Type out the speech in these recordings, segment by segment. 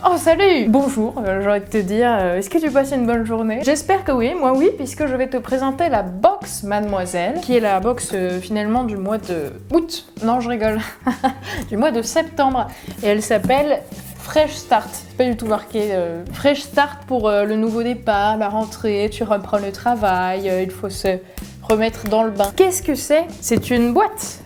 Oh salut! Bonjour, j'ai envie de te dire, est-ce que tu passes une bonne journée? J'espère que oui, moi oui, puisque je vais te présenter la box Mademoiselle, qui est la box finalement du mois de août. Non, je rigole. Du mois de septembre. Et elle s'appelle Fresh Start. C'est pas du tout marqué. Fresh Start pour le nouveau départ, la rentrée, tu reprends le travail, il faut se remettre dans le bain. Qu'est-ce que c'est? C'est une boîte.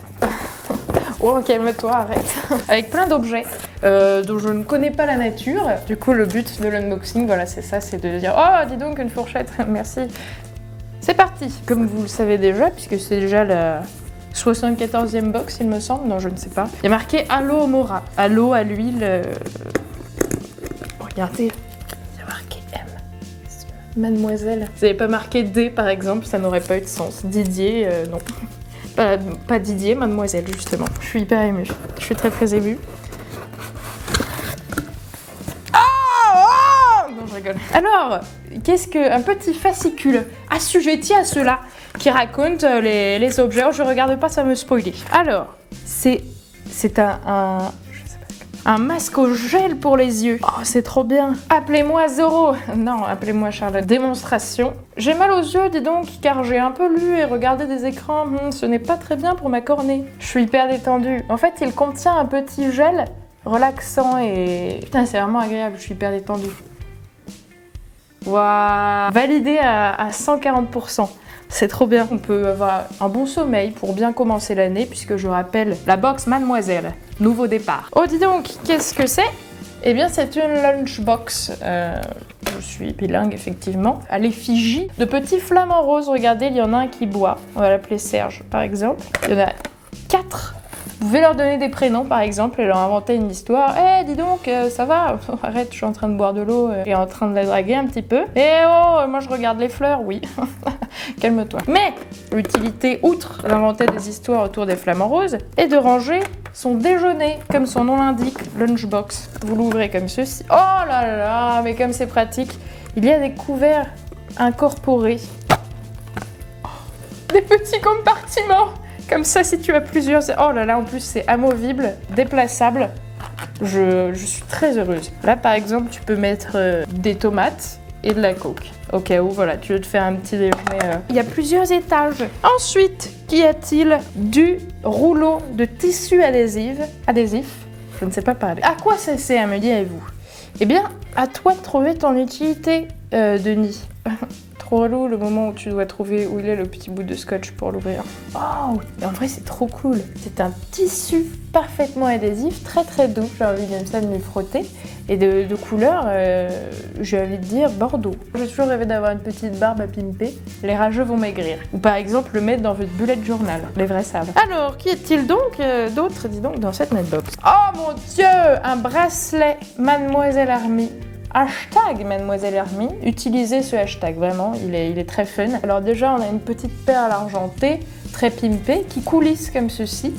Oh, calme-toi, arrête. Avec plein d'objets dont je ne connais pas la nature. Du coup, le but de l'unboxing, voilà, c'est ça, c'est de dire « Oh, dis donc, une fourchette, merci !» C'est parti. Comme vous le savez déjà, puisque c'est déjà la 74e box, il me semble. Non, je ne sais pas. Il y a marqué « Aloe Mora ». Aloe à l'huile. Regardez, il y a marqué M. Mademoiselle. Vous n'avez pas marqué D, par exemple, ça n'aurait pas eu de sens. Didier, non. Pas Didier, Mademoiselle, justement. Je suis hyper émue. Je suis très émue. Oh non, je rigole. Alors, qu'est-ce qu'un petit fascicule assujetti à cela qui raconte les objets. Oh, je regarde pas, ça me spoiler. Alors, c'est un masque au gel pour les yeux. Oh, c'est trop bien. Appelez-moi Zoro. Non, appelez-moi Charlotte. Démonstration. J'ai mal aux yeux, dis donc, car j'ai un peu lu et regardé des écrans. Ce n'est pas très bien pour ma cornée. Je suis hyper détendue. En fait, il contient un petit gel relaxant et... Putain, c'est vraiment agréable, je suis hyper détendue. Waouh. Validé à 140%. C'est trop bien. On peut avoir un bon sommeil pour bien commencer l'année, puisque je rappelle la box Mademoiselle. Nouveau départ. Oh, dis donc, qu'est-ce que c'est? Eh bien, c'est une lunchbox. Je suis bilingue, effectivement. À l'effigie de petits flamants roses. Regardez, il y en a un qui boit. On va l'appeler Serge, par exemple. Il y en a 4. Vous pouvez leur donner des prénoms, par exemple, et leur inventer une histoire. Eh, dis donc, ça va? Arrête, je suis en train de boire de l'eau et en train de la draguer un petit peu. Eh oh, moi je regarde les fleurs, oui. Calme-toi. Mais l'utilité, outre d'inventer des histoires autour des flamants roses, est de ranger son déjeuner, comme son nom l'indique, lunchbox. Vous l'ouvrez comme ceci. Oh là là, mais comme c'est pratique, il y a des couverts incorporés. Oh, des petits compartiments. Comme ça, si tu as plusieurs... Oh là là, en plus, c'est amovible, déplaçable. Je suis très heureuse. Là, par exemple, tu peux mettre des tomates et de la coke. Au cas où, voilà, tu veux te faire un petit déjeuner. Il y a plusieurs étages. Ensuite, qu'y a-t-il? Du rouleau de tissu adhésif. Je ne sais pas parler. À quoi ça sert, me direz-vous? Eh bien, à toi de trouver ton utilité, Denis. Trop relou le moment où tu dois trouver où il est le petit bout de scotch pour l'ouvrir. Oh, et en vrai c'est trop cool. C'est un tissu parfaitement adhésif, très doux. J'ai envie comme ça de me frotter. Et de couleur, j'ai envie de dire Bordeaux. J'ai toujours rêvé d'avoir une petite barbe à pimper. Les rageux vont maigrir. Ou par exemple le mettre dans votre bullet journal. Les vrais savent. Alors, qu'y a-t-il donc d'autre, dis donc, dans cette netbox? Oh mon Dieu, un bracelet Mademoiselle Army. Hashtag Mademoiselle Army, utilisez ce hashtag, vraiment, il est très fun. Alors déjà, on a une petite perle argentée, très pimpée, qui coulisse comme ceci,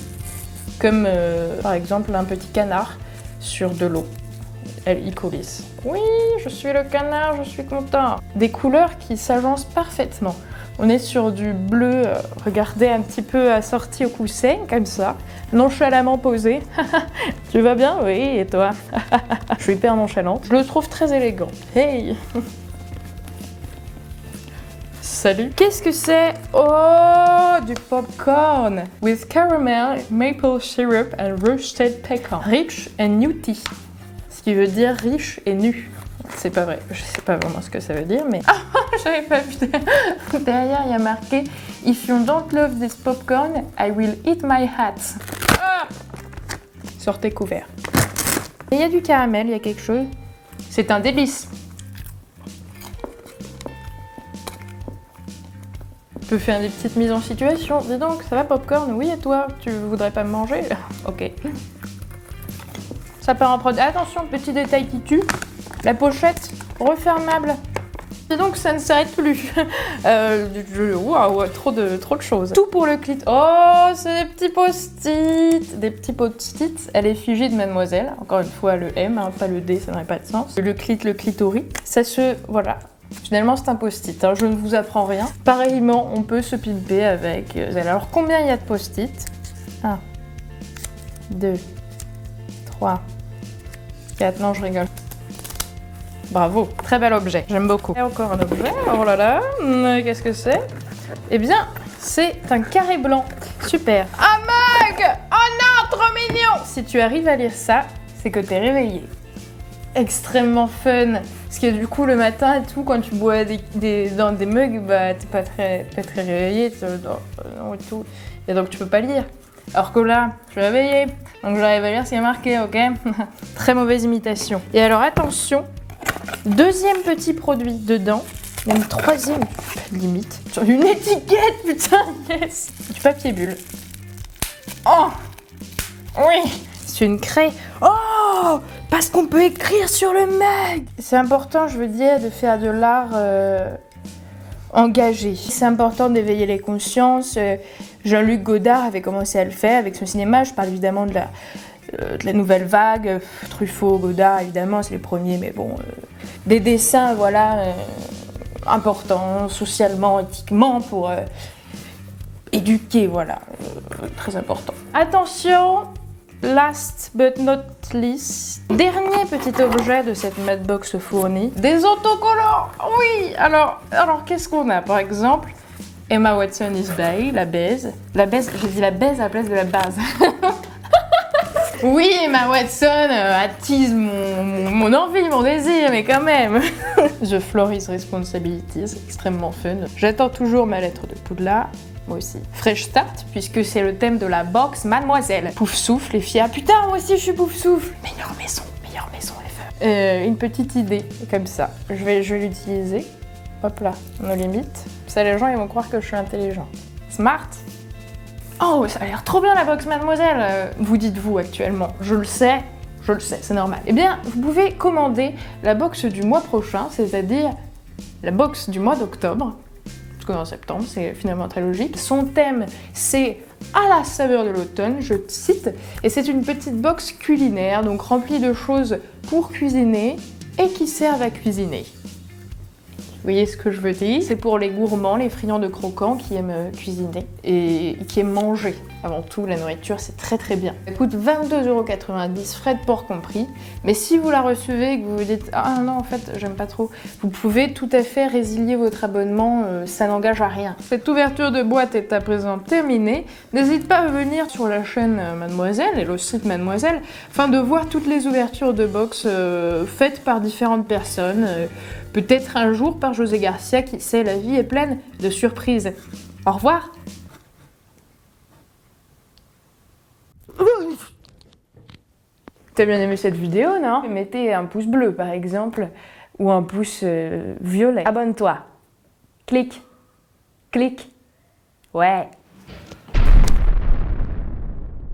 comme par exemple un petit canard sur de l'eau. Il coulisse. Oui, je suis le canard, je suis content. Des couleurs qui s'agencent parfaitement. On est sur du bleu, regardez, un petit peu assorti au coussin, comme ça, nonchalamment posé. Tu vas bien? Oui, et toi? Je suis hyper nonchalante. Je le trouve très élégant. Hey! Salut! Qu'est-ce que c'est? Oh, du popcorn! With caramel, maple syrup and roasted pecan. Rich and nutty. Ce qui veut dire riche et nu. C'est pas vrai, je sais pas vraiment ce que ça veut dire, mais... Ah, j'avais pas vu. Derrière, il y a marqué « If you don't love this popcorn, I will eat my hat. » Ah, sortez couvert. Et il y a du caramel, il y a quelque chose. C'est un délice. Je peux faire des petites mises en situation. Dis donc, ça va popcorn? Oui, et toi? Tu voudrais pas me manger? Ok. Ça part en prod. Attention, petit détail qui tue. La pochette refermable. Et donc ça ne s'arrête plus. Waouh, trop de choses. Tout pour le clit. Oh, c'est des petits post-it. Des petits post-it à l'effigie de Mademoiselle. Encore une fois, le M, hein, pas le D, ça n'aurait pas de sens. Le clitoris. Ça se... Voilà. Finalement, c'est un post-it. Hein, je ne vous apprends rien. Pareillement, on peut se pimper avec... Alors, combien il y a de post-it? 1, 2, 3, 4... Non, je rigole. Bravo, très bel objet, j'aime beaucoup. Et encore un objet, oh là là, qu'est-ce que c'est? Eh bien, c'est un carré blanc. Super. Un mug! Oh non, trop mignon! Si tu arrives à lire ça, c'est que t'es réveillé. Extrêmement fun. Parce que du coup, le matin et tout, quand tu bois dans des mugs, bah t'es pas très réveillé, et tout. Et donc tu peux pas lire. Alors que là, je suis réveillée, donc j'arrive à lire ce qui est marqué, ok? Très mauvaise imitation. Et alors attention, deuxième petit produit dedans, même troisième, limite, sur une étiquette, putain, yes! Du papier bulle. Oh! Oui! C'est une craie. Oh! Parce qu'on peut écrire sur le mug! C'est important, je veux dire, de faire de l'art engagé. C'est important d'éveiller les consciences. Jean-Luc Godard avait commencé à le faire avec son cinéma. Je parle évidemment de la nouvelle vague. Truffaut, Godard, évidemment, c'est les premiers, mais bon. Des dessins, voilà, importants, socialement, éthiquement, pour éduquer, voilà. Très important. Attention! Last but not least, dernier petit objet de cette Madbox fournie, des autocollants. Oui, alors qu'est-ce qu'on a? Par exemple, Emma Watson is bae, la baise. La baise, j'ai dit la baise à la place de la base. Oui, Emma Watson attise mon envie, mon désir, mais quand même. The Floor is Responsibility, c'est extrêmement fun. J'attends toujours ma lettre de Poudlard. Moi aussi. Fresh Start, puisque c'est le thème de la box Mademoiselle. Pouf souffle, les filles. Ah putain, moi aussi je suis pouf souffle. Meilleure maison les femmes. Une petite idée, comme ça. Je vais l'utiliser. Hop là, nos limites. Ça, les gens, ils vont croire que je suis intelligent. Smart. Oh, ça a l'air trop bien la box Mademoiselle. Vous dites-vous actuellement. Je le sais, c'est normal. Eh bien, vous pouvez commander la box du mois prochain, c'est-à-dire la box du mois d'octobre. En septembre, c'est finalement très logique. Son thème, c'est à la saveur de l'automne, je cite, et c'est une petite box culinaire, donc remplie de choses pour cuisiner et qui servent à cuisiner. Vous voyez ce que je veux dire? C'est pour les gourmands, les friands de croquants qui aiment cuisiner et qui aiment manger. Avant tout, la nourriture, c'est très très bien. Ça coûte 22,90 €, frais de port compris. Mais si vous la recevez et que vous vous dites « Ah non, en fait, j'aime pas trop », vous pouvez tout à fait résilier votre abonnement, ça n'engage à rien. Cette ouverture de boîte est à présent terminée. N'hésite pas à venir sur la chaîne Mademoiselle et le site Mademoiselle afin de voir toutes les ouvertures de box faites par différentes personnes. Peut-être un jour par José Garcia, qui sait, la vie est pleine de surprises. Au revoir! T'as bien aimé cette vidéo, non? Mettez un pouce bleu, par exemple, ou un pouce violet. Abonne-toi. Clique. Clique. Ouais.